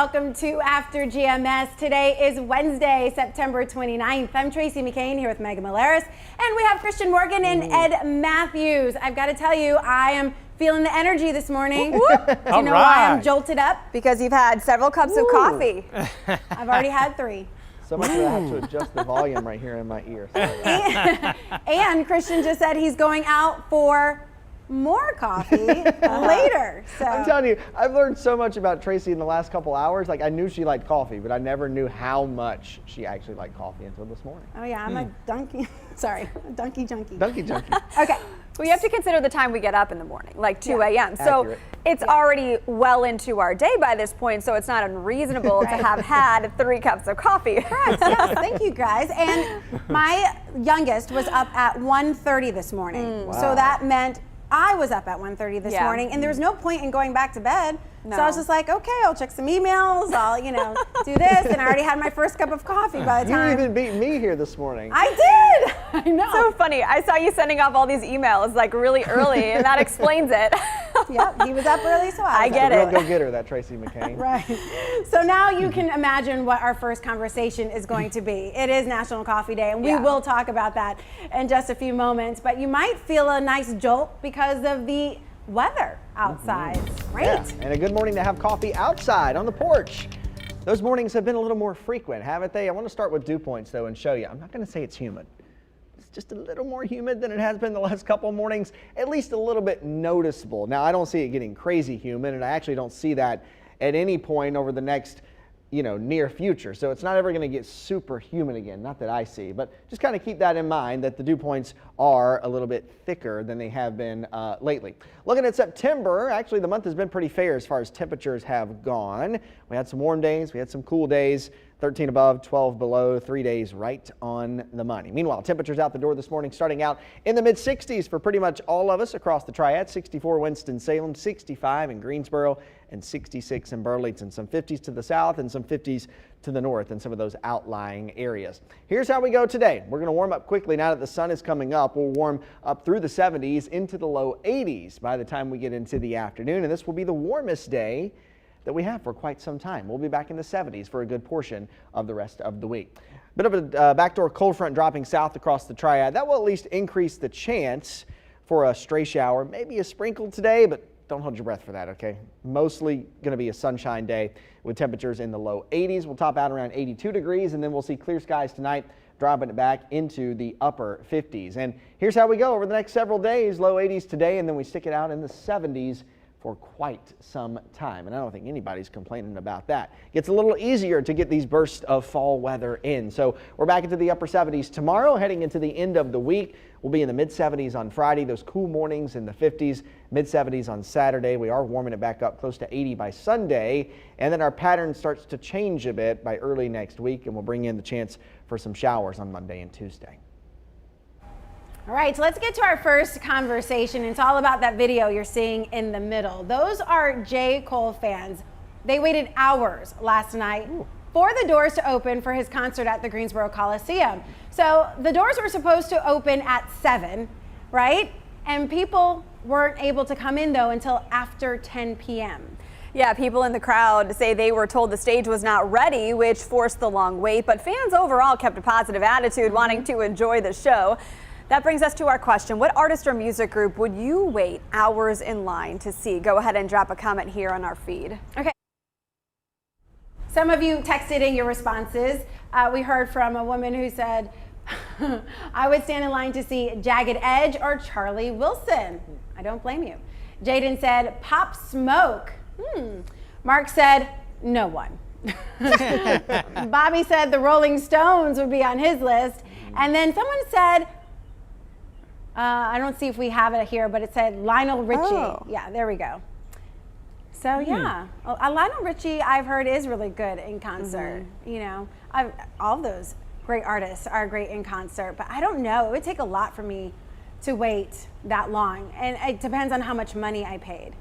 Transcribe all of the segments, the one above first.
welcome to After GMS. Today is Wednesday, September 29th. I'm Tracy McCain here with Megan Milleris, and we have Christian Morgan and Ed Matthews. I've got to tell you, I am feeling the energy this morning. Do you know why I'm jolted up? Because you've had several cups of coffee. I've already had 3. So much that I have to adjust the volume right here in my ear. And Christian just said he's going out for more coffee later. So I'm telling you, I've learned so much about Tracy in the last couple hours. Like, I knew she liked coffee, but I never knew how much she actually liked coffee until this morning. Oh yeah, I'm a donkey. Sorry, a donkey junkie. Donkey junkie. Okay. Well, you have to consider the time we get up in the morning, like 2 a.m. So Accurate. it's already well into our day by this point, so it's not unreasonable to have had 3 cups of coffee. Correct. Yes, thank you guys. And my youngest was up at 1:30 this morning. Wow. So that meant I was up at 1:30 this morning, and there was no point in going back to bed. No. So I was just like, okay, I'll check some emails, I'll, do this, and I already had my first cup of coffee by the You time. even beat me here this morning. I did! I know. So funny. I saw you sending off all these emails like really early, and that explains it. Yep, he was up early, so I was get up. it. Real go-getter, that Tracy McCain. Right. So now you can imagine what our first conversation is going to be. It is National Coffee Day, and we will talk about that in just a few moments. But you might feel a nice jolt because of the weather outside. Great. Yeah. And a good morning to have coffee outside on the porch. Those mornings have been a little more frequent, haven't they? I want to start with dew points, though, and show you. I'm not going to say it's humid. It's just a little more humid than it has been the last couple of mornings, at least a little bit noticeable. Now, I don't see it getting crazy humid, and I actually don't see that at any point over the next near future. So it's not ever going to get super humid again, not that I see, but just kind of keep that in mind that the dew points are a little bit thicker than they have been lately. Looking at September, actually the month has been pretty fair as far as temperatures have gone. We had some warm days, we had some cool days, 13 above, 12 below, 3 days right on the money. Meanwhile, temperatures out the door this morning starting out in the mid-60s for pretty much all of us across the Triad. 64 Winston-Salem, 65 in Greensboro, and 66 in Burlington. Some 50s to the south and some 50s to the north in some of those outlying areas. Here's how we go today. We're going to warm up quickly now that the sun is coming up. We'll warm up through the 70s into the low 80s by the time we get into the afternoon, and this will be the warmest day that we have for quite some time. We'll be back in the 70s for a good portion of the rest of the week. Bit of a backdoor cold front dropping south across the Triad. That will at least increase the chance for a stray shower, maybe a sprinkle today, but don't hold your breath for that, okay? Mostly going to be a sunshine day with temperatures in the low 80s. We'll top out around 82 degrees, and then we'll see clear skies tonight, dropping it back into the upper 50s. And here's how we go over the next several days. Low 80s today, and then we stick it out in the 70s for quite some time, and I don't think anybody's complaining about that. Gets a little easier to get these bursts of fall weather in. So we're back into the upper 70s tomorrow, heading into the end of the week. We'll be in the mid-70s on Friday, those cool mornings in the 50s, mid-70s on Saturday. We are warming it back up close to 80 by Sunday, and then our pattern starts to change a bit by early next week, and we'll bring in the chance for some showers on Monday and Tuesday. All right, so let's get to our first conversation. It's all about that video you're seeing in the middle. Those are J. Cole fans. They waited hours last night for the doors to open for his concert at the Greensboro Coliseum. So the doors were supposed to open at 7, right? And people weren't able to come in, though, until after 10 p.m. Yeah, people in the crowd say they were told the stage was not ready, which forced the long wait, but fans overall kept a positive attitude, wanting to enjoy the show. That brings us to our question. What artist or music group would you wait hours in line to see? Go ahead and drop a comment here on our feed. Okay. Some of you texted in your responses. We heard from a woman who said, I would stand in line to see Jagged Edge or Charlie Wilson. I don't blame you. Jaden said, Pop Smoke. Mark said, no one. Bobby said the Rolling Stones would be on his list. And then someone said, I don't see if we have it here, but it said Lionel Richie. Oh. Yeah, there we go. So yeah, Lionel Richie I've heard is really good in concert. All those great artists are great in concert, but I don't know. It would take a lot for me to wait that long, and it depends on how much money I paid.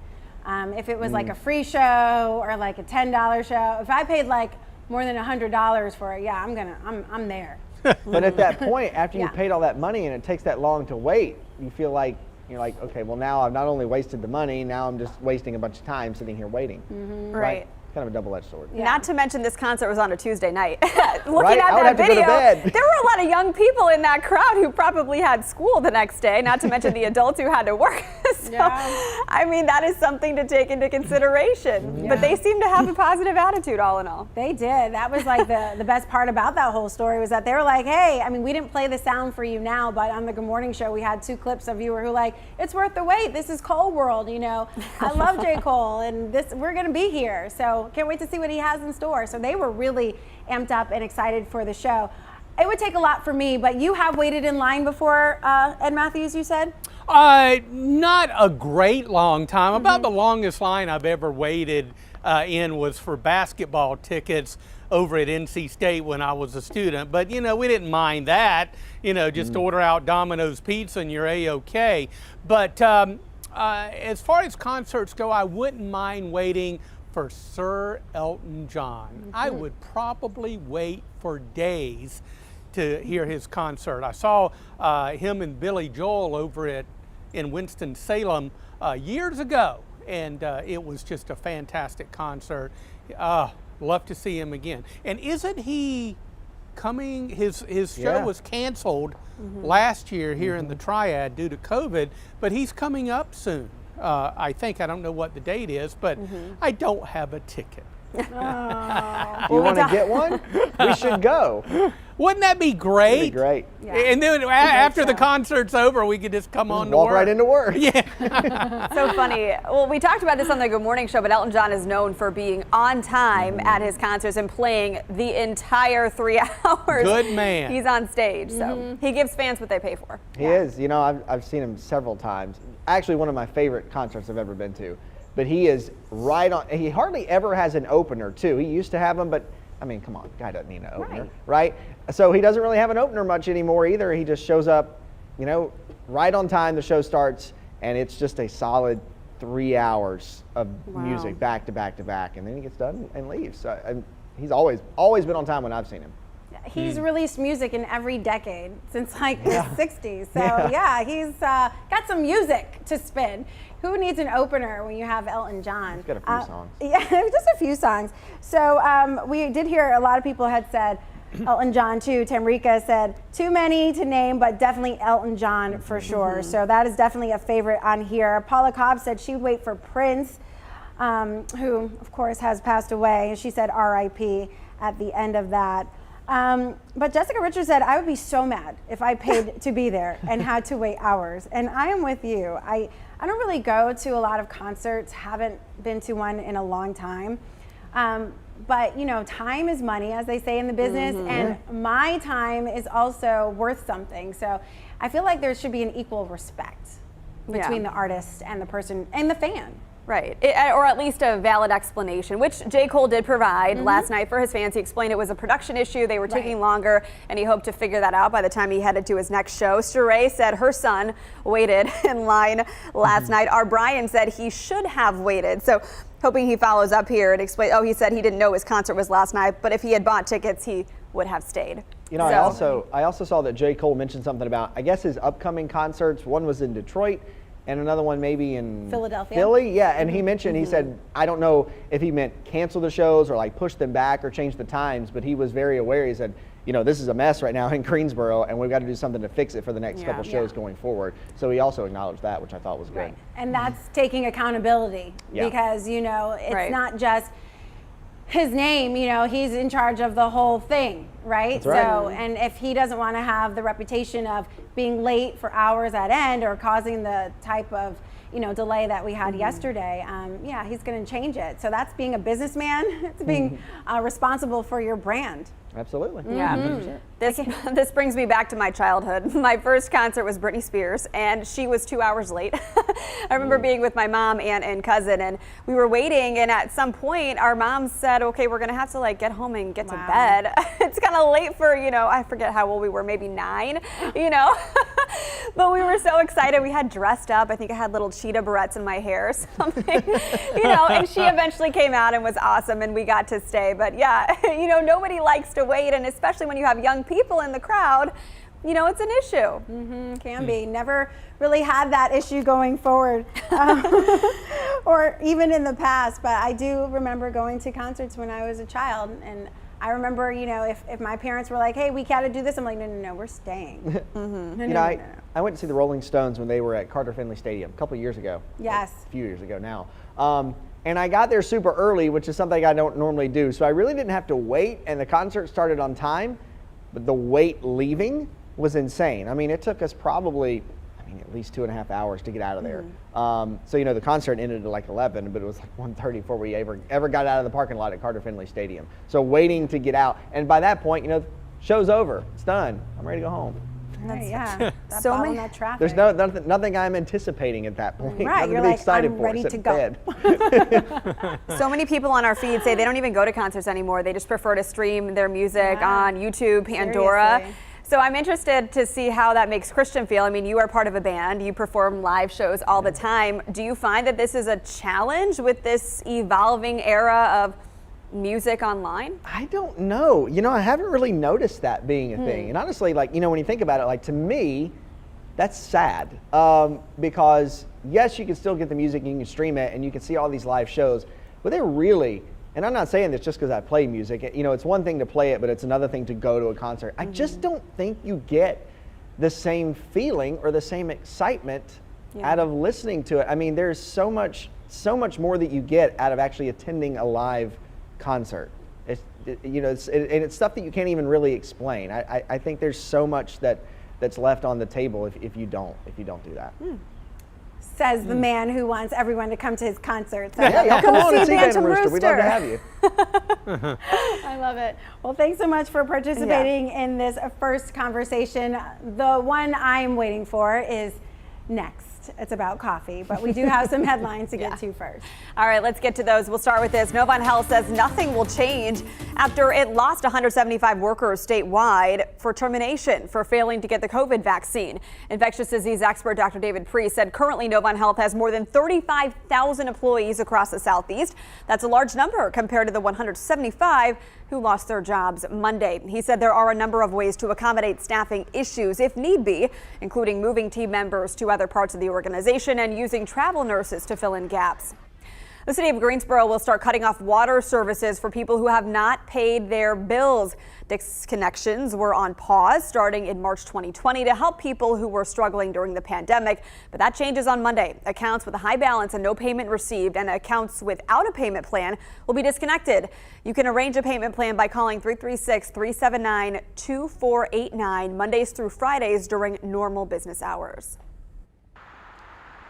If it was like a free show or like a $10 show, if I paid like more than $100 for it, yeah, I'm there. But at that point, after you paid all that money and it takes that long to wait, you feel like, you're like, okay, well now I've not only wasted the money, now I'm just wasting a bunch of time sitting here waiting. Right. kind of a double-edged sword. Yeah. Not to mention this concert was on a Tuesday night. Looking Right? at I would that have to go to video, bed. there were a lot of young people in that crowd who probably had school the next day, not to mention the adults who had to work. So, Yeah. I mean, that is something to take into consideration. But they seem to have a positive attitude all in all. They did. That was like the best part about that whole story was that they were like, hey, I mean, we didn't play the sound for you now, but on the Good Morning Show, we had 2 clips of you who were like, it's worth the wait. This is Cole World, you know. I love J. Cole, and we're going to be here. So can't wait to see what he has in store. So they were really amped up and excited for the show. It would take a lot for me, but you have waited in line before, Ed Matthews, you said? Not a great long time. About the longest line I've ever waited in was for basketball tickets over at NC State when I was a student. But, you know, we didn't mind that. You know, just order out Domino's Pizza and you're A-OK. But as far as concerts go, I wouldn't mind waiting for Sir Elton John. I would probably wait for days to hear his concert. I saw him and Billy Joel over in Winston-Salem years ago, and it was just a fantastic concert. Love to see him again. And isn't he coming? His show was canceled last year here in the Triad due to COVID, but he's coming up soon. I think. I don't know what the date is, but I don't have a ticket. You want to get one? We should go. Wouldn't that be great? That'd be great. Yeah. And then after the concert's over, we could just come on to Walk work. right into work. Yeah. So funny. Well, we talked about this on the Good Morning Show, but Elton John is known for being on time at his concerts and playing the entire 3 hours. Good man. He's on stage, so he gives fans what they pay for. He is. You know, I've seen him several times. Actually, one of my favorite concerts I've ever been to. But he is right on. He hardly ever has an opener, too. He used to have them, but I mean, come on, guy doesn't need an opener, right? So he doesn't really have an opener much anymore either. He just shows up, you know, right on time. The show starts, and it's just a solid 3 hours of music back to back to back, and then he gets done and leaves. So, and he's always been on time when I've seen him. He's released music in every decade since like the 60s. So yeah, he's got some music to spin. Who needs an opener when you have Elton John? He's got a few songs. Yeah, just a few songs. So we did hear a lot of people had said Elton John too. Tamrika said too many to name, but definitely Elton John for sure. So that is definitely a favorite on here. Paula Cobb said she would wait for Prince, who of course has passed away. She said R.I.P. at the end of that. But Jessica Richards said, I would be so mad if I paid to be there and had to wait hours. And I am with you. I don't really go to a lot of concerts, haven't been to one in a long time. But you know, time is money, as they say in the business, and my time is also worth something. So I feel like there should be an equal respect between the artist and the person and the fan. Right, or at least a valid explanation, which J. Cole did provide last night for his fans. He explained it was a production issue, they were taking longer, and he hoped to figure that out by the time he headed to his next show. Sheree said her son waited in line last night. Our Brian said he should have waited, so hoping he follows up here and explain. Oh, he said he didn't know his concert was last night, but if he had bought tickets, he would have stayed. You know, I also saw that J. Cole mentioned something about, I guess, his upcoming concerts. One was in Detroit, and another one maybe in Philadelphia. Philly, yeah. And he mentioned, he said, I don't know if he meant cancel the shows or like push them back or change the times, but he was very aware. He said, you know, this is a mess right now in Greensboro, and we've got to do something to fix it for the next couple shows going forward. So he also acknowledged that, which I thought was good. Right. And that's taking accountability because, you know, it's not just his name, you know, he's in charge of the whole thing, right? That's right. So, and if he doesn't want to have the reputation of being late for hours at end or causing the type of, you know, delay that we had yesterday, yeah, he's going to change it. So that's being a businessman. It's being responsible for your brand. Absolutely. Yeah. This brings me back to my childhood. My first concert was Britney Spears, and she was 2 hours late. I remember being with my mom, aunt, and cousin, and we were waiting, and at some point, our mom said, okay, we're gonna have to like get home and get to bed. It's kind of late for, you know, I forget how old we were, maybe 9, you know? But we were so excited. We had dressed up. I think I had little cheetah barrettes in my hair or something, you know, and she eventually came out and was awesome, and we got to stay. But yeah, you know, nobody likes to wait, and especially when you have young people in the crowd, you know, it's an issue. Can be. Never really had that issue going forward. or even in the past, but I do remember going to concerts when I was a child, and I remember, you know, if my parents were like, hey, we gotta do this, I'm like, no, no, no, we're staying. I went to see the Rolling Stones when they were at Carter Finley Stadium a couple of years ago. Yes. A few years ago now. And I got there super early, which is something I don't normally do. So I really didn't have to wait, and the concert started on time, but the wait leaving was insane. I mean, it took us probably, at least 2.5 hours to get out of there. So, you know, the concert ended at like 11, but it was like 1:30 before we ever got out of the parking lot at Carter Finley Stadium. So waiting to get out. And by that point, you know, show's over. It's done. I'm ready to go home. Right, yeah. That So many- bottleneck traffic. There's nothing I'm anticipating at that point. Right, Nothing you're to be like, excited I'm for. ready Sit to in go. bed. So many people on our feed say they don't even go to concerts anymore. They just prefer to stream their music Wow. on YouTube, Pandora. Seriously. So I'm interested to see how that makes Christian feel. I mean, you are part of a band. You perform live shows all the time. Do you find that this is a challenge with this evolving era of music online? I don't know. You know, I haven't really noticed that being a thing. And honestly, like, you know, when you think about it, like, to me, that's sad. Because yes, you can still get the music and you can stream it and you can see all these live shows, but they're really, and I'm not saying this just because I play music, you know, it's one thing to play it, but it's another thing to go to a concert. I just don't think you get the same feeling or the same excitement out of listening to it. I mean, there's so much more that you get out of actually attending a live concert. You know, it's stuff that you can't even really explain. I think there's so much that's left on the table if you don't do that. Says the man who wants everyone to come to his concerts. Yeah, y'all come on and see Phantom Phantom Rooster. We'd love to have you. I love it. Well, thanks so much for participating in this first conversation. The one I'm waiting for is next. It's about coffee, but we do have some headlines to get to first. All right, let's get to those. We'll start with this. Novant Health says nothing will change after it lost 175 workers statewide for termination for failing to get the COVID vaccine. Infectious disease expert Dr. David Priest said currently Novant Health has more than 35,000 employees across the Southeast. That's a large number compared to the 175 who lost their jobs Monday. He said there are a number of ways to accommodate staffing issues if need be, including moving team members to other parts of the organization and using travel nurses to fill in gaps. The city of Greensboro will start cutting off water services for people who have not paid their bills. Disconnections were on pause starting in March 2020 to help people who were struggling during the pandemic. But that changes on Monday. Accounts with a high balance and no payment received and accounts without a payment plan will be disconnected. You can arrange a payment plan by calling 336-379-2489 Mondays through Fridays during normal business hours.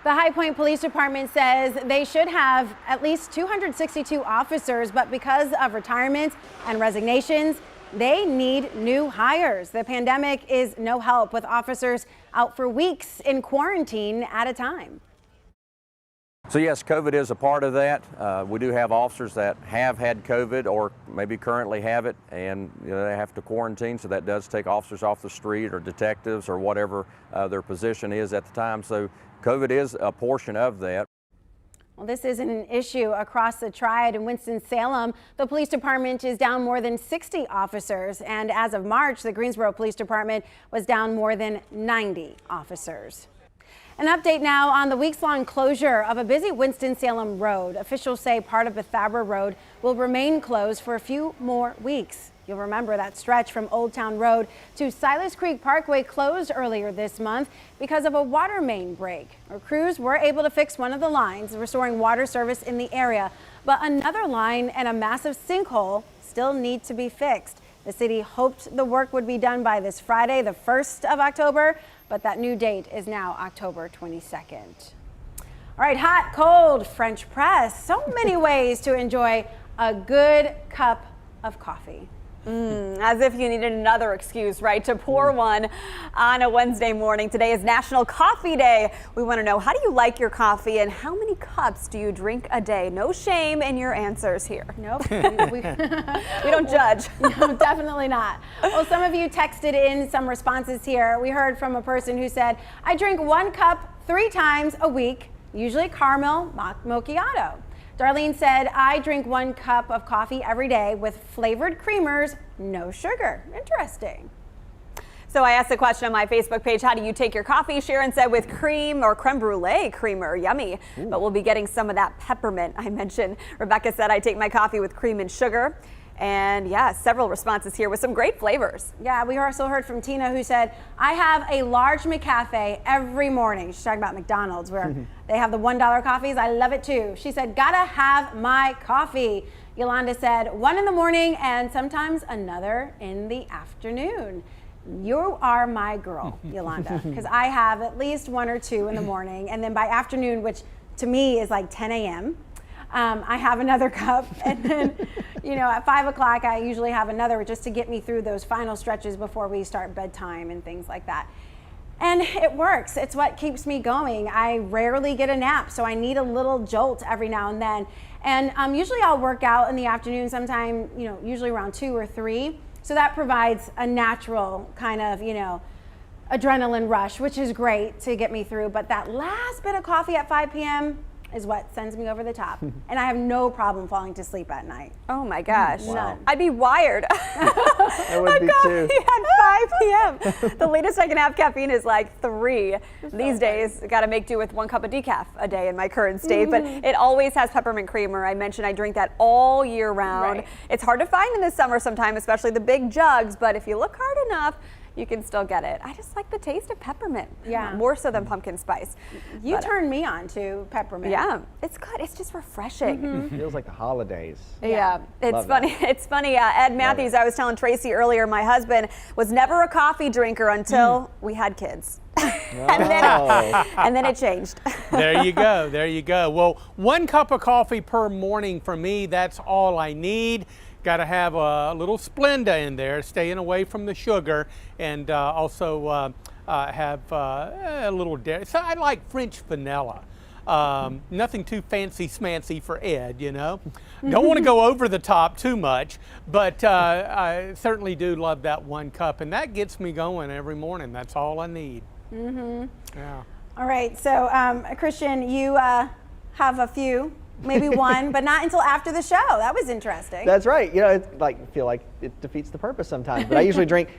The High Point Police Department says they should have at least 262 officers, but because of retirements and resignations, they need new hires. The pandemic is no help, with officers out for weeks in quarantine at a time. So yes, COVID is a part of that. We do have officers that have had COVID or maybe currently have it, and you know, they have to quarantine, so that does take officers off the street or detectives or whatever their position is at the time. So COVID is a portion of that. Well, this isn't an issue across the Triad. In Winston-Salem, the police department is down more than 60 officers. And as of March, the Greensboro Police Department was down more than 90 officers. An update now on the weeks-long closure of a busy Winston-Salem road. Officials say part of Bethabara Road will remain closed for a few more weeks. You'll remember that stretch from Old Town Road to Silas Creek Parkway closed earlier this month because of a water main break. Our crews were able to fix one of the lines, restoring water service in the area, but another line and a massive sinkhole still need to be fixed. The city hoped the work would be done by this Friday, the 1st of October, but that new date is now October 22nd. All right, hot, cold, French press. So many ways to enjoy a good cup of coffee. As if you needed another excuse, right, to pour one on a Wednesday morning. Today is National Coffee Day. We want to know, how do you like your coffee and how many cups do you drink a day? No shame in your answers here. Nope. We don't judge. No, definitely not. Well, some of you texted in some responses here. We heard from a person who said, I drink 1 cup 3 times a week, usually caramel macchiato. Darlene said, I drink 1 cup of coffee every day with flavored creamers, no sugar. Interesting. So I asked the question on my Facebook page, how do you take your coffee? Sharon said with cream or creme brulee creamer, yummy. Ooh. But we'll be getting some of that peppermint I mentioned. Rebecca said I take my coffee with cream and sugar. And yeah, several responses here with some great flavors. Yeah, we also heard from Tina who said, I have a large McCafe every morning. She's talking about McDonald's where they have the $1 coffees. I love it too. She said, gotta have my coffee. Yolanda said, 1 in the morning and sometimes another in the afternoon. You are my girl, Yolanda, because I have at least 1 or 2 in the morning, and then by afternoon, which to me is like 10 a.m., I have another cup, and then, at 5 o'clock, I usually have another just to get me through those final stretches before we start bedtime and things like that. And it works. It's what keeps me going. I rarely get a nap, so I need a little jolt every now and then. And usually I'll work out in the afternoon sometime, usually around 2 or 3. So that provides a natural kind of, adrenaline rush, which is great to get me through. But that last bit of coffee at 5 p.m. is what sends me over the top. And I have no problem falling to sleep at night. Oh my gosh. Wow. I'd be wired. I would be too. At 5 p.m. The latest I can have caffeine is like 3. These days, got to make do with 1 cup of decaf a day in my current state. But it always has peppermint creamer. I mentioned I drink that all year round. Right. It's hard to find in the summer sometime, especially the big jugs. But if you look hard enough, you can still get it. I just like the taste of peppermint. Yeah. More so than pumpkin spice. You turned me on to peppermint. Yeah, it's good. It's just refreshing. Feels like the holidays. Yeah, it's Love funny. that. It's funny. Ed Matthews, I was telling Tracy earlier, my husband was never a coffee drinker until we had kids. and then it changed. There you go. There you go. Well, 1 cup of coffee per morning for me, that's all I need. Got to have a little Splenda in there, staying away from the sugar, and also have a little dairy. So I like French vanilla. Nothing too fancy smancy for Ed, Don't want to go over the top too much, but I certainly do love that 1 cup, and that gets me going every morning. That's all I need. Yeah. All right, so Christian, you have a few. Maybe 1, but not until after the show. That was interesting. That's right. It's I feel like it defeats the purpose sometimes. But I usually drink,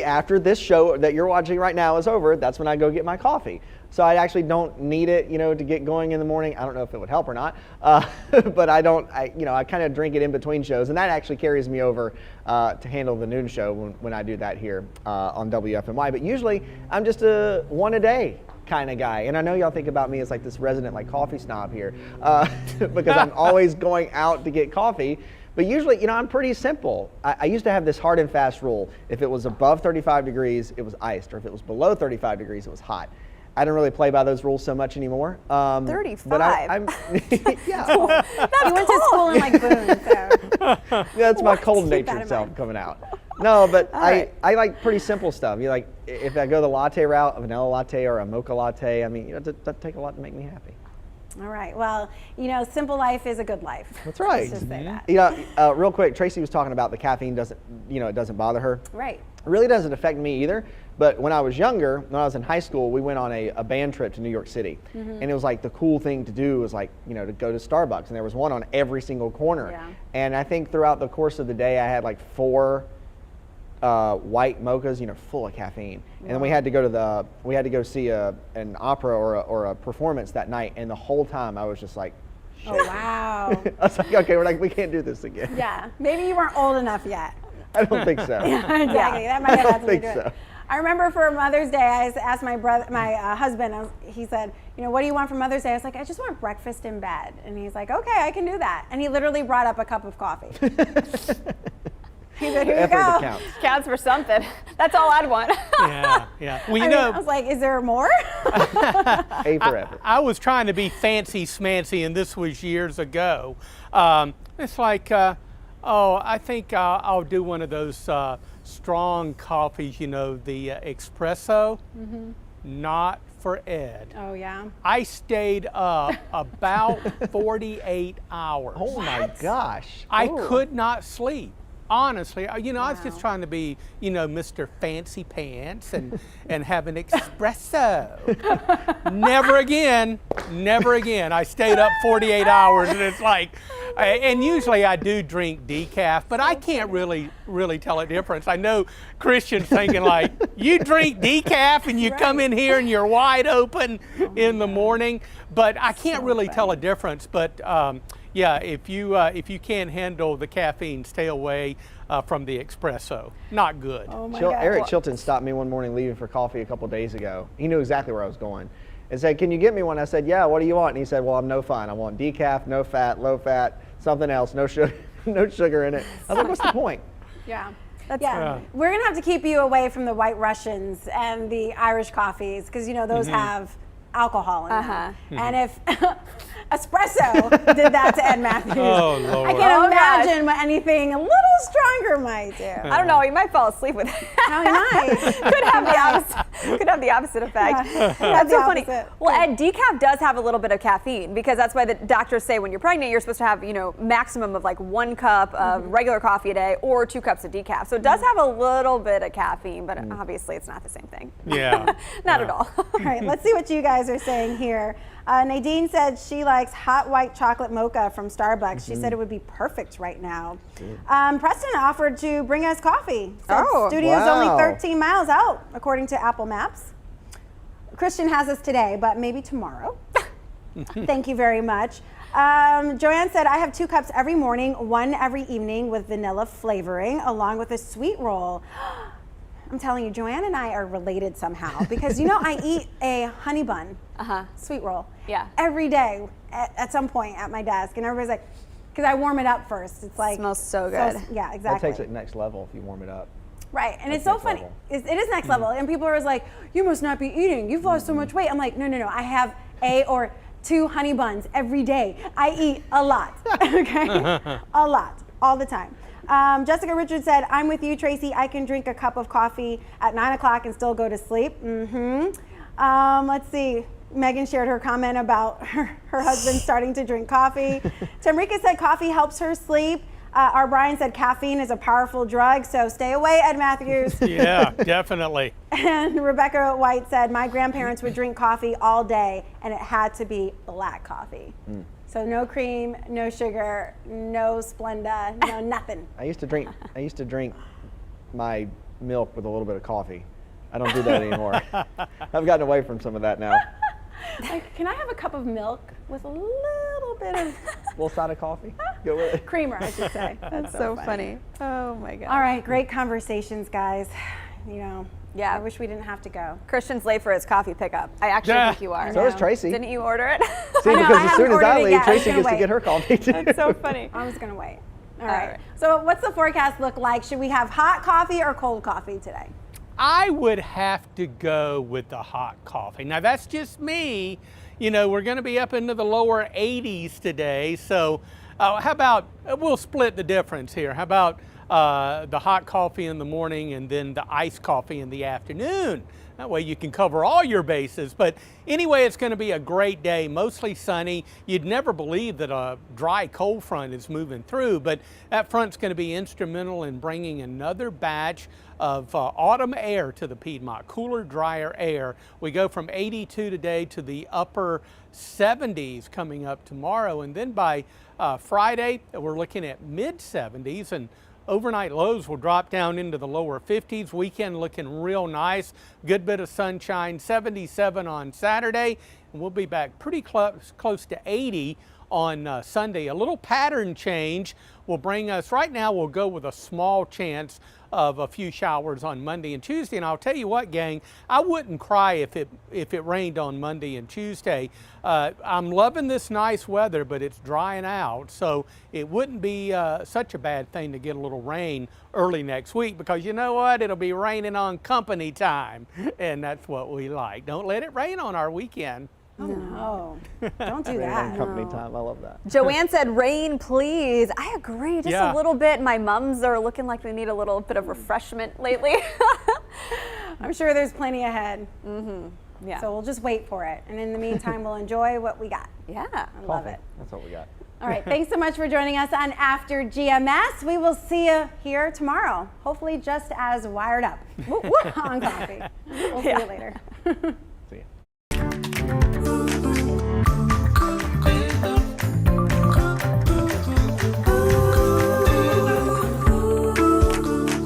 after this show that you're watching right now is over, that's when I go get my coffee. So I actually don't need it, to get going in the morning. I don't know if it would help or not, but I kind of drink it in between shows, and that actually carries me over to handle the noon show when I do that here on WFMY. But usually I'm just a 1 a day kind of guy, and I know y'all think about me as like this resident coffee snob here because I'm always going out to get coffee. But usually, I'm pretty simple. I used to have this hard and fast rule: if it was above 35 degrees, it was iced, or if it was below 35 degrees, it was hot. I don't really play by those rules so much anymore. 35. But I'm yeah. You went to school in Boone, so. That's my cold-natured self coming out. No, but right. I like pretty simple stuff. If I go the latte route, a vanilla latte or a mocha latte, it doesn't take a lot to make me happy. All right. Well, simple life is a good life. That's right. Let's just say that. Real quick, Tracy was talking about the caffeine it doesn't bother her. Right. It really doesn't affect me either. But when I was younger, when I was in high school, we went on a band trip to New York City. And it was like the cool thing to do was to go to Starbucks. And there was one on every single corner. Yeah. And I think throughout the course of the day, I had 4 white mochas, full of caffeine. And then we had to go see an opera or a performance that night. And the whole time I was just like, shit. Oh, wow. I was like, okay, we can't do this again. Yeah. Maybe you weren't old enough yet. I don't think so. Exactly. That might have something to do with so. it. I remember for Mother's Day, I asked my husband, he said, what do you want for Mother's Day? I was like, I just want breakfast in bed. And he's like, okay, I can do that. And he literally brought up a cup of coffee. He said, here you go. Counts for something. That's all I'd want. Yeah. Well, I was like, is there more? A for effort. I was trying to be fancy smancy, and this was years ago. It's like, I think I'll do one of those strong coffees, the espresso. Not for Ed. Oh, yeah? I stayed up about 48 hours. Oh, my gosh. I could not sleep. Honestly, I was just trying to be, Mr. Fancy Pants and have an espresso. Never again. never again. I stayed up 48 hours, and it's like, and usually I do drink decaf, but I can't really tell a difference. I know Christian's thinking like, you drink decaf and you come in here and you're wide open in the morning, but I can't really tell a difference. But yeah, if you can't handle the caffeine, stay away from the espresso. Not good. Oh my God. Eric Chilton stopped me one morning leaving for coffee a couple days ago. He knew exactly where I was going. And said, can you get me one? I said, yeah, what do you want? And he said, well, I'm no fun. I want decaf, no fat, low fat, something else, no sugar, no sugar in it. I was like, what's the point? Yeah. We're going to have to keep you away from the White Russians and the Irish coffees because, you know, those have alcohol in them. And if espresso did that to Ed Matthews, I can't imagine what anything a little stronger might do. I don't know. He might fall asleep with it. No, he might. Could have the opposite effect. That's so funny. Well, Ed, decaf does have a little bit of caffeine because that's why the doctors say when you're pregnant, you're supposed to have, you know, maximum of like 1 cup of regular coffee a day or 2 cups of decaf. So it does have a little bit of caffeine, but obviously it's not the same thing. Yeah. Not at all. All right, let's see what you guys are saying here. Nadine said she likes hot white chocolate mocha from Starbucks. She said it would be perfect right now. Preston offered to bring us coffee. Studio's only 13 miles out, according to Apple Maps. Christian has us today, but maybe tomorrow. Thank you very much. Joanne said, I have 2 cups every morning, 1 every evening with vanilla flavoring, along with a sweet roll. I'm telling you, Joanne and I are related somehow because, you know, I eat a honey bun, sweet roll, every day at some point at my desk. And everybody's like, because I warm it up first. It's like, smells so good. That Yeah, exactly. takes it next level if you warm it up. Right, and it's so funny. It is next level. And people are always like, you must not be eating. You've lost so much weight. I'm like, no. I have a or 2 honey buns every day. I eat a lot, okay? A lot, all the time. Jessica Richards said, I'm with you, Tracy. I can drink a cup of coffee at 9 o'clock and still go to sleep. Let's see. Megan shared her comment about her husband starting to drink coffee. Tamrika said coffee helps her sleep. Our Brian said caffeine is a powerful drug, so stay away, Ed Matthews. Yeah, definitely. And Rebecca White said, my grandparents would drink coffee all day, and it had to be black coffee. So no cream, no sugar, no Splenda, no nothing. I used to drink my milk with a little bit of coffee. I don't do that anymore. I've gotten away from some of that now. Like, can I have a cup of milk with a little bit of A little side of coffee? Go with it. creamer, I should say. That's so funny. Oh my God. All right, great conversations, guys. You know, Yeah. I wish we didn't have to go. Christian's late for his coffee pickup. I actually think you are. So is Tracy. Didn't you order it? See, I know, because I as soon haven't as I ordered it leave, yet. I was Tracy gonna gets to wait. get her coffee too. That's so funny. I was going to wait. All right. right. So what's the forecast look like? Should we have hot coffee or cold coffee today? I would have to go with the hot coffee. Now that's just me. You know, we're going to be up into the lower 80s today. So how about, we'll split the difference here. How about the hot coffee in the morning and then the iced coffee in the afternoon? That way you can cover all your bases. But anyway, it's going to be a great day, mostly sunny. You'd never believe that a dry cold front is moving through, but that front's going to be instrumental in bringing another batch of autumn air to the Piedmont, cooler, drier air. We go from 82 today to the upper 70s coming up tomorrow. And then by Friday, we're looking at mid 70s, and overnight lows will drop down into the lower 50s. Weekend looking real nice. Good bit of sunshine, 77 on Saturday. And we'll be back pretty close to 80 on Sunday. A little pattern change will bring us, right now we'll go with a small chance of a few showers on Monday and Tuesday. And I'll tell you what, gang, I wouldn't cry if it rained on Monday and Tuesday. I'm loving this nice weather, but it's drying out. So it wouldn't be such a bad thing to get a little rain early next week, because you know what? It'll be raining on company time. And that's what we like. Don't let it rain on our weekend. Oh, no. Don't do Rain that. on company time. I love that. Joanne said, rain, please. I agree, just a little bit. My mums are looking like they need a little bit of refreshment lately. I'm sure there's plenty ahead. Yeah. So we'll just wait for it. And in the meantime, we'll enjoy what we got. Yeah. I love it. That's what we got. All right. Thanks so much for joining us on After GMS. We will see you here tomorrow, hopefully just as wired up on coffee. We'll see you later.